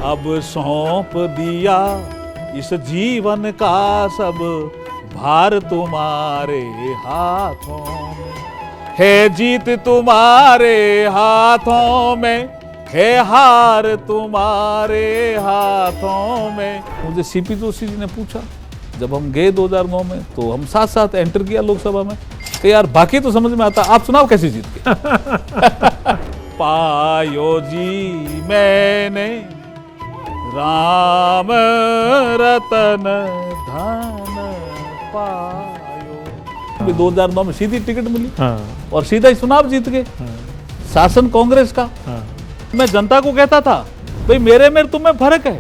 अब सौंप दिया इस जीवन का सब भार तुम्हारे हाथों में, है जीत तुम्हारे हाथों में, है हार तुम्हारे हाथों में। मुझे सीपी जोशी जी ने पूछा जब हम गए 2009 में, तो हम साथ साथ एंटर किया लोकसभा में, कि यार बाकी तो समझ में आता, आप सुनाओ कैसे जीत के। पायो जी मैंने राम रतन धन पायो। 2009 में सीधी टिकट मिली। हाँ। और सीधा ही चुनाव जीत गए। हाँ। शासन कांग्रेस का। हाँ। मैं जनता को कहता था भाई मेरे में तुम में फर्क है,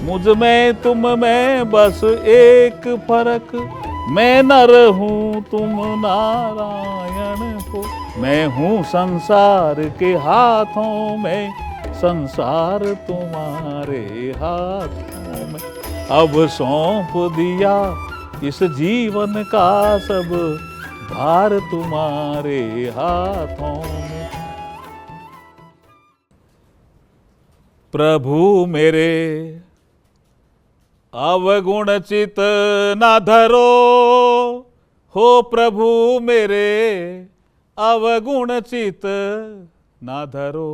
मुझ में तुम में बस एक फर्क, मैं नर हूं तुम नारायण हो, मैं हूं संसार के हाथों में, संसार तुम्हारे हाथों में। अब सौंप दिया इस जीवन का सब भार तुम्हारे हाथों में। प्रभु मेरे अवगुण चित न धरो, हो प्रभु मेरे अवगुण चित न धरो,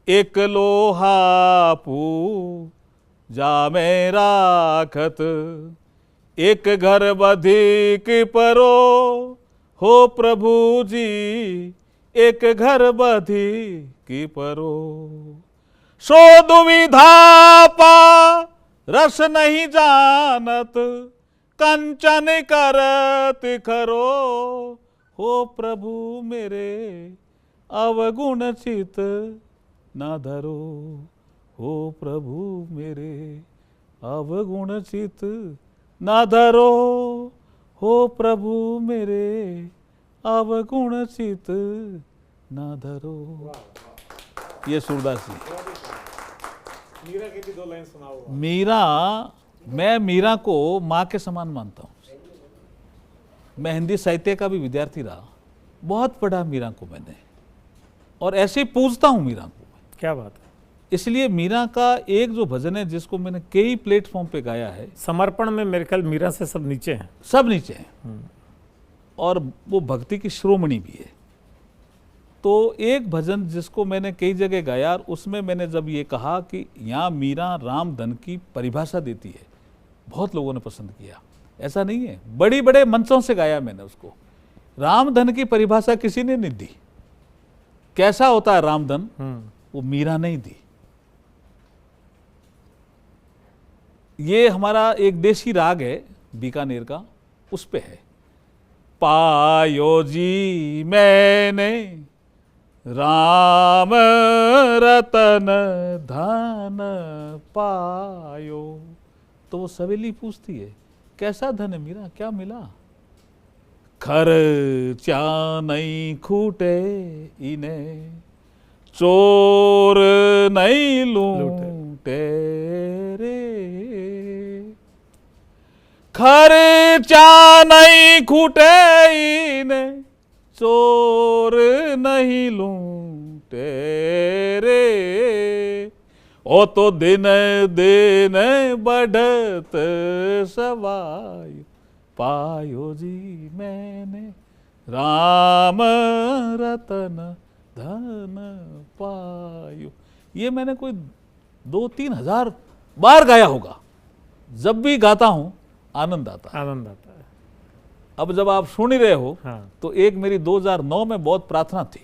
एक लोहा पूजा में राखत, एक घर बधिक परो, हो प्रभु जी एक घर बधिक परो। सो दुविधा पा रस नहीं जानत, कंचन करत खरो, हो प्रभु मेरे अवगुण चित न धरो, हो प्रभु मेरे अवगुण चित न धरो, हो प्रभु मेरे अवगुण चित न धरो। ये सूरदास जी। मीरा की भी 2 लाइन सुनाओ। मीरा, मैं मीरा को माँ के समान मानता हूँ। मैं हिंदी साहित्य का भी विद्यार्थी रहा, बहुत पढ़ा मीरा को मैंने, और ऐसे ही पूजता हूँ मीरा को। क्या बात है। इसलिए मीरा का एक जो भजन है जिसको मैंने कई प्लेटफॉर्म पे गाया है, समर्पण में मेरे ख्याल मीरा से सब नीचे हैं। सब नीचे हैं, और वो भक्ति की शिरोमणि भी है। तो एक भजन जिसको मैंने कई जगह गाया, उसमें मैंने जब ये कहा कि यहाँ मीरा राम धन की परिभाषा देती है, बहुत लोगों ने पसंद किया। ऐसा नहीं है, बड़ी बड़े मंचों से गाया मैंने उसको। राम धन की परिभाषा किसी ने नहीं दी। कैसा होता है राम धन, वो मीरा नहीं दी। ये हमारा एक देसी राग है बीकानेर का, उस पे है। पायो जी मैंने राम रतन धन पायो। तो वो सवेली पूछती है कैसा धन है मीरा, क्या मिला? खर्चा नहीं खूटे इन्हें, चोर नहीं लूटे रे, खर्चा नहीं खूटे इन्हें, चोर नहीं लूटे रे, ओ तो दिन दिन बढ़त सवाय, पायो जी मैंने राम रतन धन पायो। ये मैंने कोई 2-3 हजार बार गाया होगा। जब भी गाता हूं आनंद आता है। आनंद आता है। अब जब आप सुन ही रहे हो, हाँ। तो एक मेरी 2009 में बहुत प्रार्थना थी,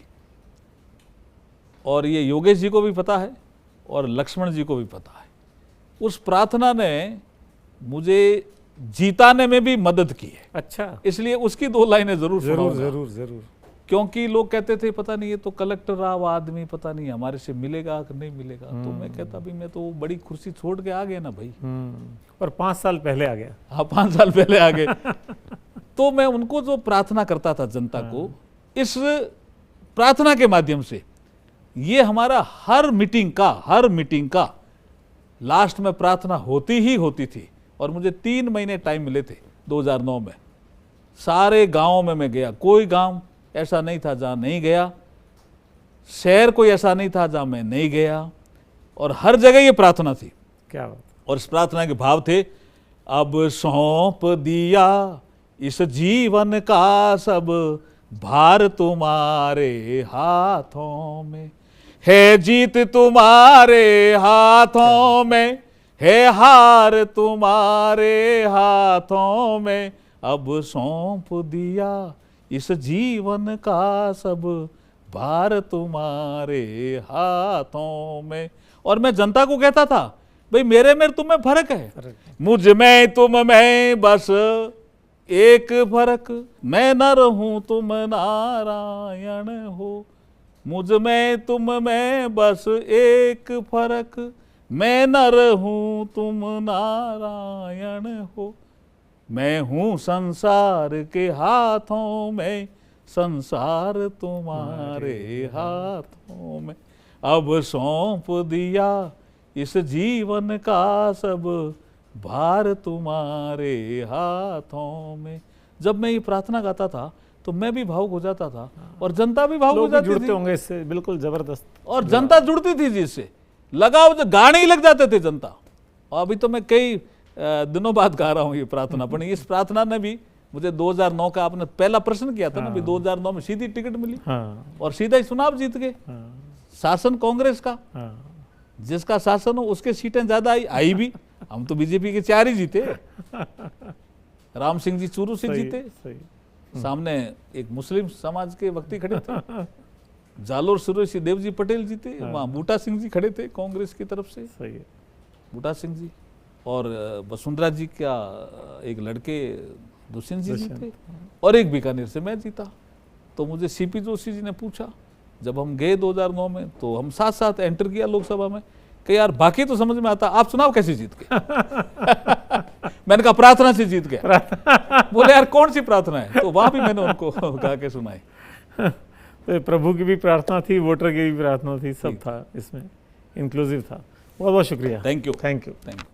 और ये योगेश जी को भी पता है और लक्ष्मण जी को भी पता है। उस प्रार्थना ने मुझे जीताने में भी मदद की है। अच्छा। इसलिए उसकी 2 लाइनें जरूर जरूर। क्योंकि लोग कहते थे पता नहीं ये तो कलेक्टर रहा वो आदमी, पता नहीं हमारे से मिलेगा कि नहीं मिलेगा। तो मैं कहता भी मैं तो बड़ी कुर्सी छोड़ के आ गया ना भाई। और 5 साल पहले आ गया। हाँ, 5 साल पहले आ गए। तो मैं उनको जो प्रार्थना करता था जनता को, इस प्रार्थना के माध्यम से, ये हमारा हर मीटिंग का लास्ट में प्रार्थना होती ही होती थी। और मुझे 3 महीने टाइम मिले थे 2009 में। सारे गांवों में मैं गया, कोई गांव ऐसा नहीं था जहां नहीं गया, शहर कोई ऐसा नहीं था जहां मैं नहीं गया। और हर जगह ये प्रार्थना थी। क्या बात। और इस प्रार्थना के भाव थे, अब सौंप दिया इस जीवन का सब भार तुम्हारे हाथों में, है जीत तुम्हारे हाथों में, है हार तुम्हारे हाथों में, अब सौंप दिया इस जीवन का सब भार तुम्हारे हाथों में। और मैं जनता को कहता था, भाई मेरे में तुम में फर्क है, मुझ में तुम में बस एक फर्क, मैं नर हूं तुम नारायण हो, मुझ में तुम में बस एक फर्क, मैं नर हूं तुम नारायण हो, मैं हूं संसार के हाथों में, संसार तुम्हारे हाथों में, अब सौंप दिया इस जीवन का सब भार तुम्हारे हाथों में। जब मैं ये प्रार्थना गाता था तो मैं भी भावुक हो जाता था और जनता भी भावुक हो लोग भी जाती जुड़ते थी, होंगे इससे, बिल्कुल जबरदस्त। और जनता जुड़ती थी जिससे लगाव, जो गाने ही लग जाते थे जनता। और अभी तो मैं कई दिनों बाद गा रहा हूँ ये प्रार्थना, पर इस प्रार्थना ने भी मुझे 2009 का, आपने पहला प्रश्न किया था ना, भी 2009 में सीधी टिकट मिली और सीधा ही चुनाव जीत गए। शासन कांग्रेस का, जिसका शासन हो उसके सीटें ज्यादा आई भी, हम तो बीजेपी के 4 ही जीते। राम सिंह जी चूरू से जीते, सामने एक मुस्लिम समाज के व्यक्ति खड़े थे, जालोर सुरेश देव जी पटेल जीते, वहाँ बूटा सिंह जी खड़े थे कांग्रेस की तरफ से, सही है। बूटा सिंह जी, और वसुंधरा जी का एक लड़के दुष्यंत जी जीते, और एक बीकानेर से मैं जीता। तो मुझे सीपी जोशी जी ने पूछा जब हम गए 2009 में, तो हम साथ साथ एंटर किया लोकसभा में, कि यार बाकी तो समझ में आता, आप चुनाव कैसे जीत गए? मैंने कहा प्रार्थना से जीत गया। बोले यार कौन सी प्रार्थना है? तो वहां भी मैंने उनको गा के सुनाई। तो प्रभु की भी प्रार्थना थी, वोटर की भी प्रार्थना थी, सब था इसमें, इंक्लूसिव था। बहुत बहुत शुक्रिया। Thank you. Thank you. Thank you.